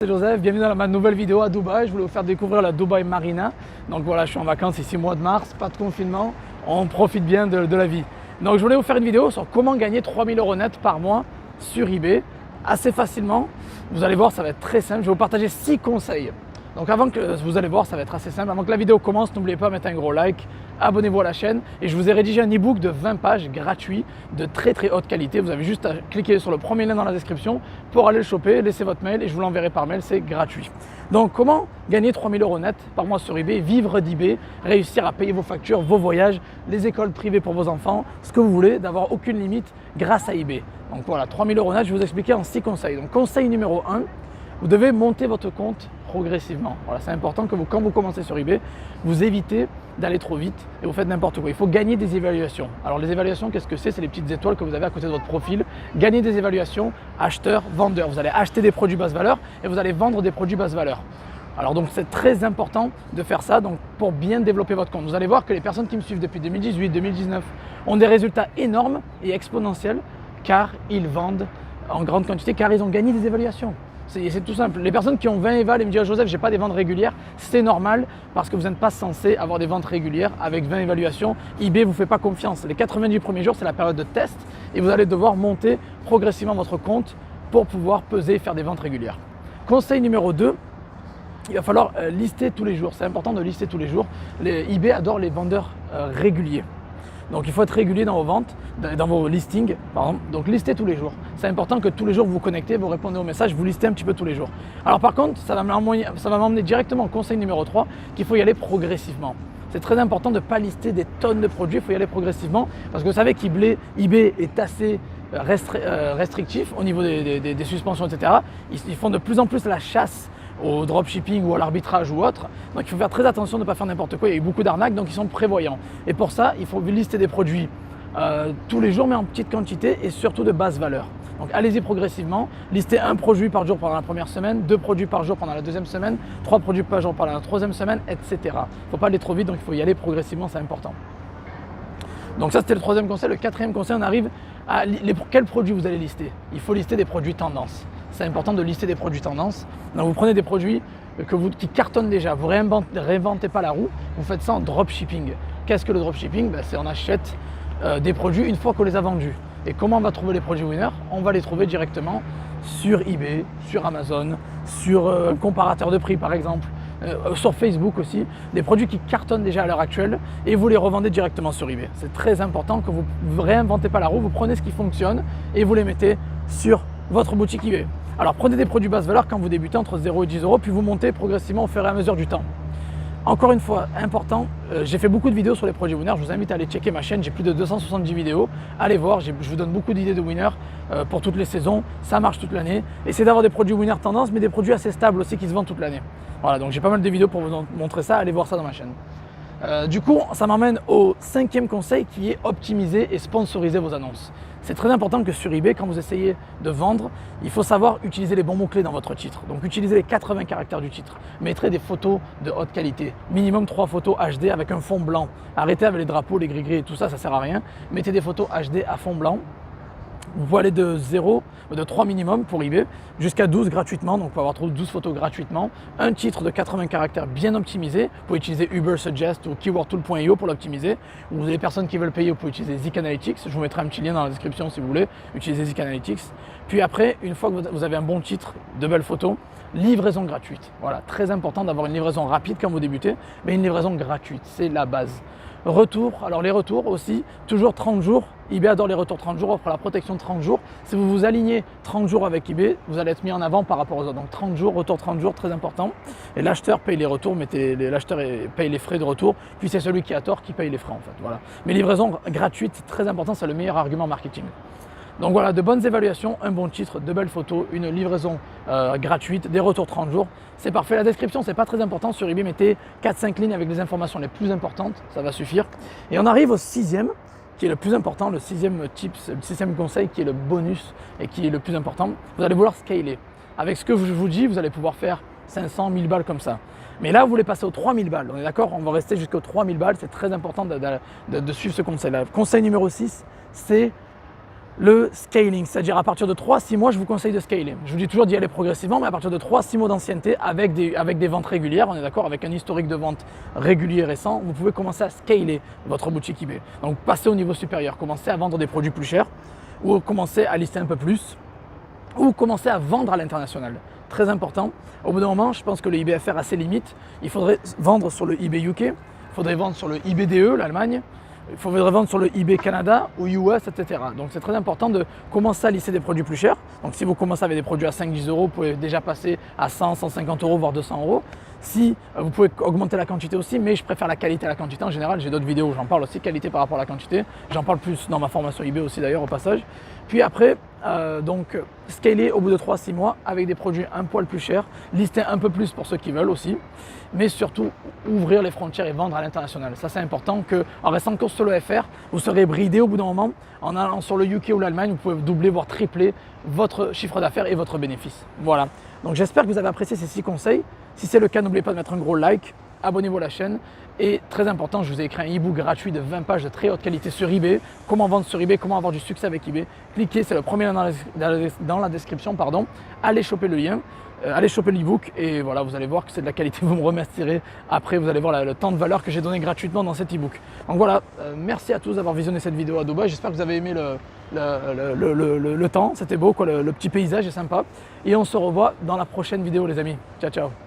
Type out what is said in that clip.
C'est Joseph, bienvenue dans ma nouvelle vidéo à Dubaï. Je voulais vous faire découvrir la Dubai Marina. Donc voilà, je suis en vacances ici mois de mars, pas de confinement, on profite bien de la vie. Donc je voulais vous faire une vidéo sur comment gagner 3000 € net par mois sur eBay assez facilement. Vous allez voir, ça va être très simple. Je vais vous partager 6 conseils. Donc avant que vous allez voir, ça va être assez simple. Avant que la vidéo commence, n'oubliez pas de mettre un gros like, abonnez-vous à la chaîne et je vous ai rédigé un e-book de 20 pages gratuit de très haute qualité. Vous avez juste à cliquer sur le premier lien dans la description pour aller le choper, laissez votre mail et je vous l'enverrai par mail, c'est gratuit. Donc comment gagner 3000 € net par mois sur eBay, vivre d'eBay, réussir à payer vos factures, vos voyages, les écoles privées pour vos enfants, ce que vous voulez, d'avoir aucune limite grâce à eBay. Donc voilà, 3000 € net, je vais vous expliquer en 6 conseils. Donc conseil numéro 1, vous devez monter votre compte progressivement. Voilà, c'est important que quand vous commencez sur eBay, vous évitez d'aller trop vite et vous faites n'importe quoi. Il faut gagner des évaluations. Alors les évaluations, qu'est-ce que c'est? C'est les petites étoiles que vous avez à côté de votre profil. Gagner des évaluations, acheteur, vendeur. Vous allez acheter des produits basse valeur et vous allez vendre des produits basse valeur. Alors donc c'est très important de faire ça donc, pour bien développer votre compte. Vous allez voir que les personnes qui me suivent depuis 2018, 2019 ont des résultats énormes et exponentiels car ils vendent en grande quantité, car ils ont gagné des évaluations. C'est tout simple. Les personnes qui ont 20 évals et me disent « Joseph, j'ai pas des ventes régulières », c'est normal parce que vous n'êtes pas censé avoir des ventes régulières avec 20 évaluations. eBay ne vous fait pas confiance. Les 90 premiers jours, c'est la période de test et vous allez devoir monter progressivement votre compte pour pouvoir peser et faire des ventes régulières. Conseil numéro 2, il va falloir lister tous les jours. C'est important de lister tous les jours. eBay adore les vendeurs réguliers. Donc il faut être régulier dans vos ventes, dans vos listings, pardon. Donc listez tous les jours. C'est important que tous les jours vous vous connectez, vous répondez aux messages, vous listez un petit peu tous les jours. Alors par contre, ça va m'emmener directement au conseil numéro 3, qu'il faut y aller progressivement. C'est très important de ne pas lister des tonnes de produits, il faut y aller progressivement parce que vous savez qu'eBay est assez restrictif au niveau des suspensions, etc. Ils font de plus en plus la chasse au dropshipping ou à l'arbitrage ou autre. Donc il faut faire très attention de ne pas faire n'importe quoi. Il y a eu beaucoup d'arnaques, donc ils sont prévoyants. Et pour ça, il faut lister des produits tous les jours, mais en petite quantité et surtout de basse valeur. Donc allez-y progressivement. Listez un produit par jour pendant la première semaine, 2 produits par jour pendant la deuxième semaine, 3 produits par jour pendant la troisième semaine, etc. Il ne faut pas aller trop vite, donc il faut y aller progressivement, c'est important. Donc ça, c'était le troisième conseil. Le quatrième conseil, on arrive à quels produits vous allez lister. Il faut lister des produits tendance. C'est important de lister des produits tendance. Donc vous prenez des produits qui cartonnent déjà. Vous ne réinventez pas la roue. Vous faites ça en dropshipping. Qu'est-ce que le dropshipping? C'est on achète des produits une fois qu'on les a vendus. Et comment on va trouver les produits winners? On va les trouver directement sur eBay, sur Amazon, sur un comparateur de prix par exemple. Sur Facebook aussi, des produits qui cartonnent déjà à l'heure actuelle et vous les revendez directement sur eBay. C'est très important que vous ne réinventez pas la roue, vous prenez ce qui fonctionne et vous les mettez sur votre boutique eBay. Alors prenez des produits basse valeur quand vous débutez entre 0 et 10 €, puis vous montez progressivement au fur et à mesure du temps. Encore une fois, important, j'ai fait beaucoup de vidéos sur les produits winners, je vous invite à aller checker ma chaîne, j'ai plus de 270 vidéos, allez voir, je vous donne beaucoup d'idées de winners pour toutes les saisons, ça marche toute l'année. Essayez d'avoir des produits winners tendance, mais des produits assez stables aussi qui se vendent toute l'année. Voilà, donc j'ai pas mal de vidéos pour vous montrer ça, allez voir ça dans ma chaîne. Du coup, ça m'amène au 5e conseil qui est optimiser et sponsoriser vos annonces. C'est très important que sur eBay, quand vous essayez de vendre, il faut savoir utiliser les bons mots-clés dans votre titre. Donc utilisez les 80 caractères du titre. Mettrez des photos de haute qualité. Minimum 3 photos HD avec un fond blanc. Arrêtez avec les drapeaux, les gris-gris et tout ça, ça sert à rien. Mettez des photos HD à fond blanc. Vous pouvez aller de 3 minimum pour eBay jusqu'à 12 gratuitement, donc vous pouvez avoir 12 photos gratuitement. Un titre de 80 caractères bien optimisé. Vous pouvez utiliser Ubersuggest ou keywordtool.io pour l'optimiser. Ou vous avez des personnes qui veulent payer, vous pouvez utiliser Zik Analytics. Je vous mettrai un petit lien dans la description si vous voulez. Utilisez Zik Analytics. Puis après, une fois que vous avez un bon titre, de belles photos, livraison gratuite. Voilà, très important d'avoir une livraison rapide quand vous débutez, mais une livraison gratuite, c'est la base. Retour, alors les retours aussi, toujours 30 jours. eBay adore les retours 30 jours, offre la protection de 30 jours. Si vous vous alignez 30 jours avec eBay, vous allez être mis en avant par rapport aux autres. Donc 30 jours, retour 30 jours, très important. Et l'acheteur paye les retours, l'acheteur paye les frais de retour, puis c'est celui qui a tort qui paye les frais en fait. Voilà. Mais livraison gratuite, c'est très important, c'est le meilleur argument marketing. Donc voilà, de bonnes évaluations, un bon titre, de belles photos, une livraison gratuite, des retours 30 jours, c'est parfait. La description, c'est pas très important sur eBay, mettez 4-5 lignes avec les informations les plus importantes, ça va suffire. Et on arrive au 6e, qui est le plus important, le 6e tips, le 6e conseil qui est le bonus et qui est le plus important. Vous allez vouloir scaler. Avec ce que je vous dis, vous allez pouvoir faire 500, 1000 balles comme ça. Mais là, vous voulez passer aux 3000 balles, on est d'accord? On va rester jusqu'aux 3000 balles, c'est très important de suivre ce conseil-là. Conseil numéro 6, c'est le scaling, c'est-à-dire à partir de 3-6 mois, je vous conseille de scaler. Je vous dis toujours d'y aller progressivement, mais à partir de 3-6 mois d'ancienneté, avec des ventes régulières, on est d'accord, avec un historique de vente régulier récent, vous pouvez commencer à scaler votre boutique eBay. Donc passer au niveau supérieur, commencer à vendre des produits plus chers, ou commencer à lister un peu plus, ou commencer à vendre à l'international. Très important. Au bout d'un moment, je pense que le eBay FR a ses limites. Il faudrait vendre sur le eBay UK, il faudrait vendre sur le eBay DE, l'Allemagne, il faudrait vendre sur le eBay Canada ou US, etc. Donc c'est très important de commencer à lister des produits plus chers. Donc si vous commencez avec des produits à 5-10 euros, vous pouvez déjà passer à 100, 150 euros, voire 200 euros. Si vous pouvez augmenter la quantité aussi, mais je préfère la qualité à la quantité en général. J'ai d'autres vidéos où j'en parle aussi, qualité par rapport à la quantité. J'en parle plus dans ma formation eBay aussi d'ailleurs au passage. Puis après, donc scaler au bout de 3-6 mois avec des produits un poil plus chers, lister un peu plus pour ceux qui veulent aussi, mais surtout ouvrir les frontières et vendre à l'international. Ça c'est important qu'en restant que sur le FR, vous serez bridé au bout d'un moment. En allant sur le UK ou l'Allemagne, vous pouvez doubler voire tripler votre chiffre d'affaires et votre bénéfice. Voilà. Donc j'espère que vous avez apprécié ces 6 conseils. Si c'est le cas, n'oubliez pas de mettre un gros like, abonnez-vous à la chaîne. Et très important, je vous ai écrit un e-book gratuit de 20 pages de très haute qualité sur eBay. Comment vendre sur eBay, comment avoir du succès avec eBay. Cliquez, c'est le premier lien dans la description. Pardon. Allez choper le lien, allez choper l'e-book et voilà, vous allez voir que c'est de la qualité. Vous me remercierez après, vous allez voir le temps de valeur que j'ai donné gratuitement dans cet e-book. Donc voilà, merci à tous d'avoir visionné cette vidéo à Dubaï. J'espère que vous avez aimé le temps, c'était beau, quoi, le petit paysage est sympa. Et on se revoit dans la prochaine vidéo les amis. Ciao, ciao.